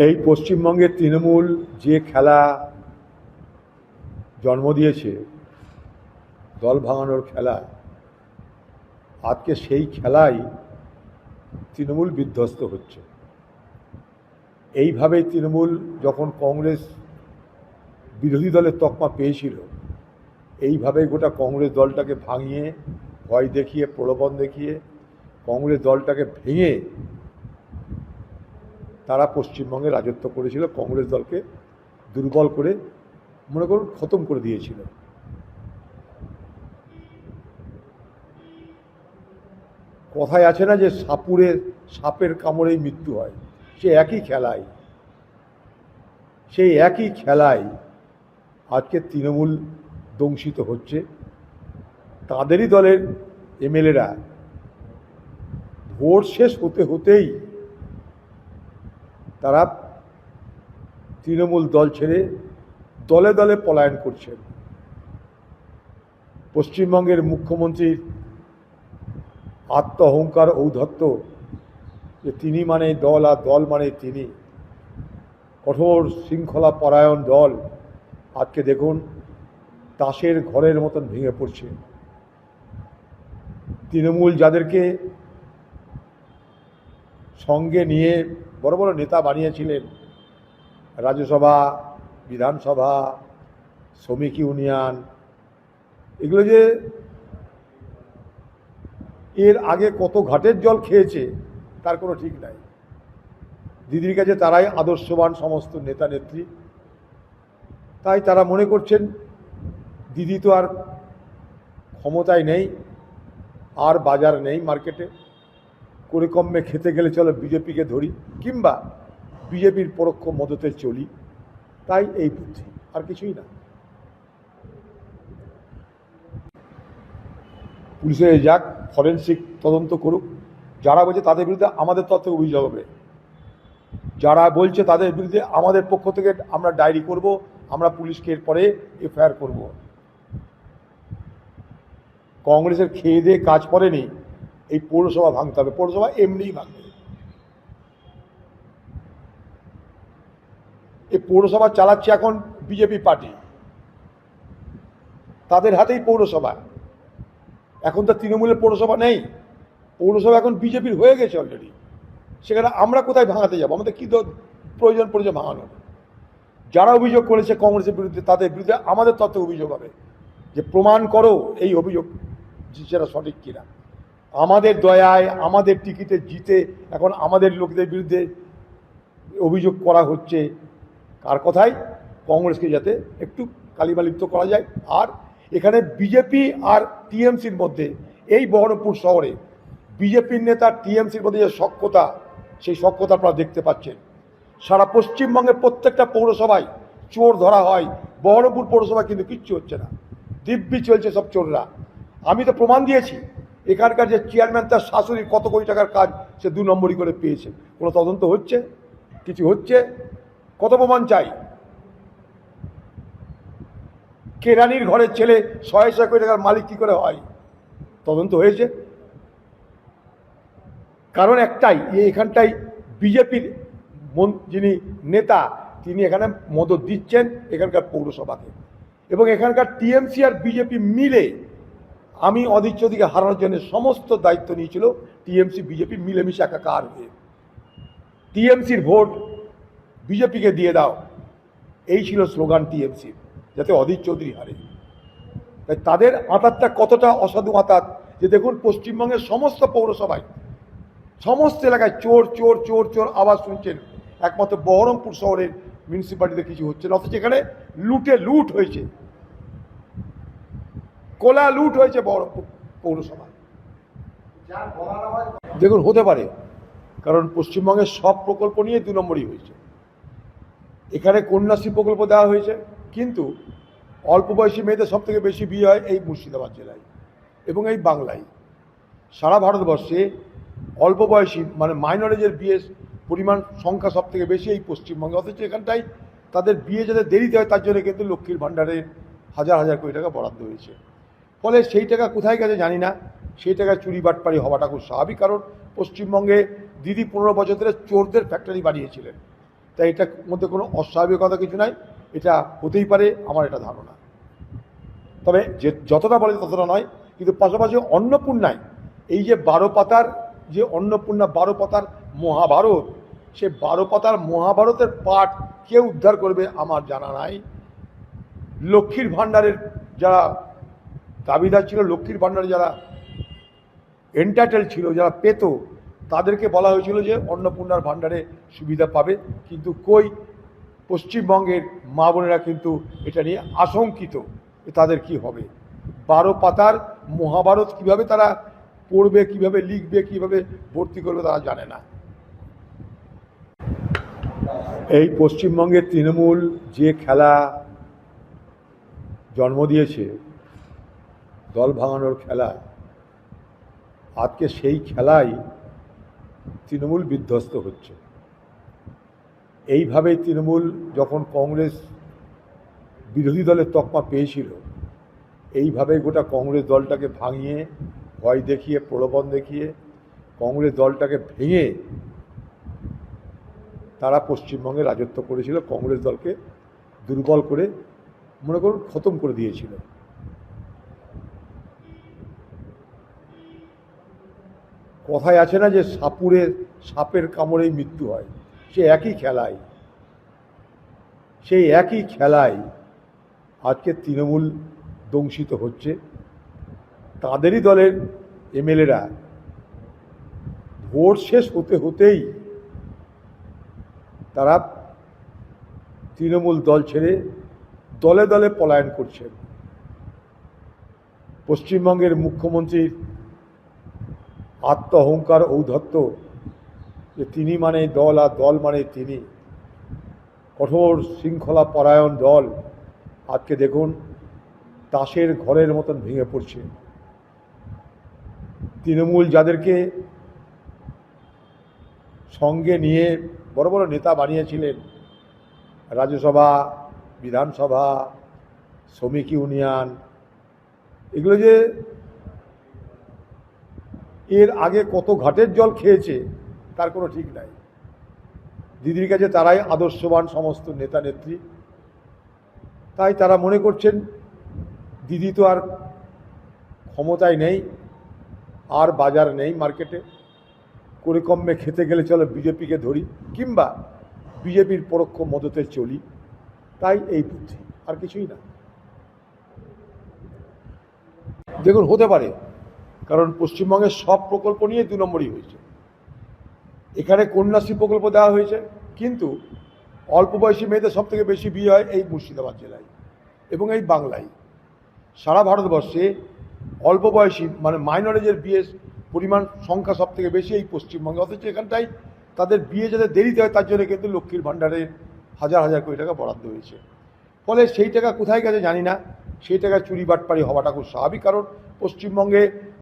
এই পশ্চিমবঙ্গের তৃণমূল যে খেলা জন্ম দিয়েছে, দল ভাঙানোর খেলা, আজকে সেই খেলাই তৃণমূল বিধ্বস্ত হচ্ছে। এইভাবেই তৃণমূল যখন কংগ্রেস বিরোধী দলের তকমা পেয়েছিল, এইভাবেই গোটা কংগ্রেস দলটাকে ভাঙিয়ে, ভয় দেখিয়ে, প্রলোভন দেখিয়ে কংগ্রেস দলটাকে ভেঙে তারা পশ্চিমবঙ্গে রাজত্ব করেছিল। কংগ্রেস দলকে দুর্বল করে, মনে করুন, খতম করে দিয়েছিল। কথায় আছে না যে সাপের কামড়েই মৃত্যু হয়, সেই একই খেলায় আজকে তৃণমূল দংশিত হচ্ছে। তাদেরই দলের এমএলএরা ভোট শেষ হতে হতেই তারা তৃণমূল দল ছেড়ে দলে দলে পলায়ন করছেন। পশ্চিমবঙ্গের মুখ্যমন্ত্রীর আত্ম অহংকার, ঔদ্ধত্য, যে তিনি মানে দল আর দল মানে তিনি, কঠোর শৃঙ্খলা পরায়ণ দল আজকে দেখুন তাসের ঘরের মতন ভেঙে পড়ছে। তৃণমূল যাদেরকে সঙ্গে নিয়ে বড় বড় নেতা বানিয়েছিলেন, রাজ্যসভা, বিধানসভা, শ্রমিক ইউনিয়ন, এগুলো যে এর আগে কত ঘাটের জল খেয়েছে তার কোনো ঠিক নাই। দিদির কাছে তারাই আদর্শবান সমস্ত নেতা নেত্রী। তাই তারা মনে করছেন দিদি তো আর ক্ষমতায় নেই, আর বাজার নেই মার্কেটে, করে কমে খেতে গেলে চলো বিজেপিকে ধরি, কিংবা বিজেপির পরোক্ষ মদতে চলি। তাই এই বুদ্ধি, আর কিছুই না। পুলিশে যাক, ফরেন্সিক তদন্ত করুক। যারা বলছে তাদের বিরুদ্ধে আমাদের তরফ থেকে অভিযোগ হবে, যারা বলছে তাদের বিরুদ্ধে আমাদের পক্ষ থেকে আমরা ডায়েরি করব, আমরা পুলিশকে এরপরে এফআইআর করব। কংগ্রেসের খেয়ে দিয়ে কাজ করেনি, এই পৌরসভা ভাঙতে হবে। পৌরসভা এমনিই ভাঙবে। এই পৌরসভা চালাচ্ছে এখন বিজেপি পার্টি, তাদের হাতেই পৌরসভা। এখন তো তৃণমূলের পৌরসভা নেই, পৌরসভা এখন বিজেপির হয়ে গেছে অলরেডি। সেখানে আমরা কোথায় ভাঙাতে যাব? আমাদের কী প্রয়োজন পড়েছে ভাঙানোর? যারা অভিযোগ করেছে কংগ্রেসের বিরুদ্ধে, তাদের বিরুদ্ধে আমাদের তত্ত্বে অভিযোগ হবে, যে প্রমাণ করো এই অভিযোগ সেটা সঠিক কিনা। আমাদের দয়ায়, আমাদের টিকিটে জিতে এখন আমাদের লোকদের বিরুদ্ধে অভিযোগ করা হচ্ছে। কার কথায়? কংগ্রেসকে যাতে একটু কালিমালিপ্ত করা যায়। আর এখানে বিজেপি আর টিএমসির মধ্যে, এই বহরমপুর শহরে বিজেপির নেতা টিএমসির মধ্যে যে সখ্যতা, সেই সখ্যতা আপনারা দেখতে পাচ্ছেন। সারা পশ্চিমবঙ্গের প্রত্যেকটা পৌরসভায় চোর ধরা হয়, বহরমপুর পৌরসভায় কিন্তু কিচ্ছু হচ্ছে না, দিব্যি চলছে সব চোররা। আমি তো প্রমাণ দিয়েছি, এখানকার যে চেয়ারম্যান, তার শাশুড়ি কত কোটি টাকার কাজ সে 2 নম্বরই করে পেয়েছে। কোনো তদন্ত হচ্ছে? কিছু হচ্ছে? কত প্রমাণ চাই? কেরানির ঘরের ছেলে 100 কোটি টাকার মালিক কী করে হয়? তদন্ত হয়েছে? কারণ একটাই, এখানটাই বিজেপির যিনি নেতা, তিনি এখানে মদত দিচ্ছেন এখানকার পৌরসভাকে। এবং এখানকার টিএমসি আর বিজেপি মিলে, আমি অধীর চৌধুরীকে হারানোর জন্য সমস্ত দায়িত্ব নিয়েছিল টিএমসি বিজেপি মিলেমিশে একাকার হয়ে। টিএমসির ভোট বিজেপিকে দিয়ে দাও, এই ছিল স্লোগান টিএমসির, যাতে অধীর চৌধুরী হারে। তাই তাদের আঁতাতটা কতটা অসাধু আঁতাত, যে দেখুন পশ্চিমবঙ্গের সমস্ত পৌরসভায়, সমস্ত এলাকায় চোর চোর চোর চোর আওয়াজ শুনছেন। একমাত্র বহরমপুর শহরের মিউনিসিপ্যালিটিতে কিছু হচ্ছে না, অথচ এখানে লুট হয়েছে, কোলা লুট হয়েছে বহরমপুর পৌরসভায়। দেখুন, হতে পারে, কারণ পশ্চিমবঙ্গের সব প্রকল্প নিয়ে 2 নম্বরই হয়েছে। এখানে কন্যাশ্রী প্রকল্প দেওয়া হয়েছে, কিন্তু অল্প বয়সী মেয়েদের সব থেকে বেশি বিয়ে হয় এই মুর্শিদাবাদ জেলায় এবং এই বাংলায়। সারা ভারতবর্ষে অল্প বয়সী মানে মাইনরেজের বিয়ের পরিমাণ সংখ্যা সব থেকে বেশি এই পশ্চিমবঙ্গে। অথচ এখানটায় তাদের বিয়ে যাতে দেরিতে হয়, তার জন্য কিন্তু লক্ষ্মীর ভাণ্ডারের হাজার হাজার কোটি টাকা বরাদ্দ হয়েছে। ফলে সেই টাকা কোথায় গেছে জানি না, সেই টাকায় চুরি বাটপারি হওয়াটা খুব স্বাভাবিক। কারণ পশ্চিমবঙ্গে দিদি 15 বছর ধরে চোরদের ফ্যাক্টরি বানিয়েছিলেন, তাই এটার মধ্যে কোনো অস্বাভাবিকতা কিছু নাই, এটা হতেই পারে, আমার এটা ধারণা। তবে যে যতটা বলে ততটা নয়, কিন্তু পাশাপাশি অন্নপূর্ণায় এই যে 12 পাতার যে অন্নপূর্ণা 12 পাতার মহাভারত, সে 12 পাতার মহাভারতের পাঠ কে উদ্ধার করবে আমার জানা নাই। লক্ষ্মীর ভাণ্ডারের যারা দাবিদার ছিল, লক্ষ্মীর ভাণ্ডারে যারা এন্টাইটেল ছিল, যারা পেত, তাদেরকে বলা হয়েছিল যে অন্নপূর্ণার ভাণ্ডারে সুবিধা পাবে, কিন্তু কই, পশ্চিমবঙ্গের মা বোনেরা কিন্তু এটা নিয়ে আশঙ্কিত তাদের কি হবে। 12 পাতার মহাভারত কিভাবে তারা পড়বে, কিভাবে লিখবে, কিভাবে ভর্তি করবে তারা জানে না। এই পশ্চিমবঙ্গের তৃণমূল যে খেলা জন্ম দিয়েছে, দল ভাঙানোর খেলা, আজকে সেই খেলায় তৃণমূল বিধ্বস্ত হচ্ছে। এইভাবেই তৃণমূল যখন কংগ্রেস বিরোধী দলের তকমা পেয়েছিল, এইভাবে গোটা কংগ্রেস দলটাকে ভাঙিয়ে, ভয় দেখিয়ে, প্রলোভন দেখিয়ে কংগ্রেস দলটাকে ভেঙে তারা পশ্চিমবঙ্গে রাজত্ব করেছিল, কংগ্রেস দলকে দুর্বল করে, মনে করুন খতম করে দিয়েছিল। কথায় আছে না যে সাপের কামড়েই মৃত্যু হয়, সেই একই খেলায় আজকে তৃণমূল দংশিত হচ্ছে। তাদেরই দলের এমএলএরা ভোট শেষ হতে হতেই তারা তৃণমূল দল ছেড়ে দলে দলে পলায়ন করছেন। পশ্চিমবঙ্গের মুখ্যমন্ত্রীর আত্ম অহংকার, ঔদ্ধত্য, যে তিনি মানে দল আর দল মানে তিনি, কঠোর শৃঙ্খলা পরায়ণ দল, আজকে দেখুন তাসের ঘরের মতন ভেঙে পড়ছে। তৃণমূল যাদেরকে সঙ্গে নিয়ে বড় বড় নেতা বানিয়েছিলেন, রাজ্যসভা, বিধানসভা, শ্রমিক ইউনিয়ন, এগুলো যে এর আগে কত ঘাটের জল খেয়েছে তার কোনো ঠিক নাই। দিদির কাছে তারাই আদর্শবান সমস্ত নেতা নেত্রী, তাই তারা মনে করছেন দিদি তো আর ক্ষমতায় নেই, আর বাজার নেই মার্কেটে, করে কমে খেতে গেলে চলো বিজেপিকে ধরি, কিংবা বিজেপির পরোক্ষ মদতে চলি, তাই এই বুদ্ধি, আর কিছুই না। দেখুন হতে পারে, কারণ পশ্চিমবঙ্গের সব প্রকল্প নিয়ে 2 নম্বরই হয়েছে। এখানে কন্যাশ্রী প্রকল্প দেওয়া হয়েছে, কিন্তু অল্প বয়সী মেয়েদের সব থেকে বেশি বিয়ে হয় এই মুর্শিদাবাদ জেলায় এবং এই বাংলায়। সারা ভারতবর্ষে অল্প বয়সী মানে মাইনরেজের বিয়ের পরিমাণ সংখ্যা সব থেকে বেশি এই পশ্চিমবঙ্গে, অথচ এখানটায় তাদের বিয়ে যাতে দেরিতে হয় তার জন্য কিন্তু লক্ষ্মীর ভাণ্ডারে হাজার হাজার কোটি টাকা বরাদ্দ হয়েছে। ফলে সেই টাকা কোথায় গেছে জানি না, সেই টাকা চুরি বাটপারি হওয়াটা খুব স্বাভাবিক, কারণ পশ্চিমবঙ্গে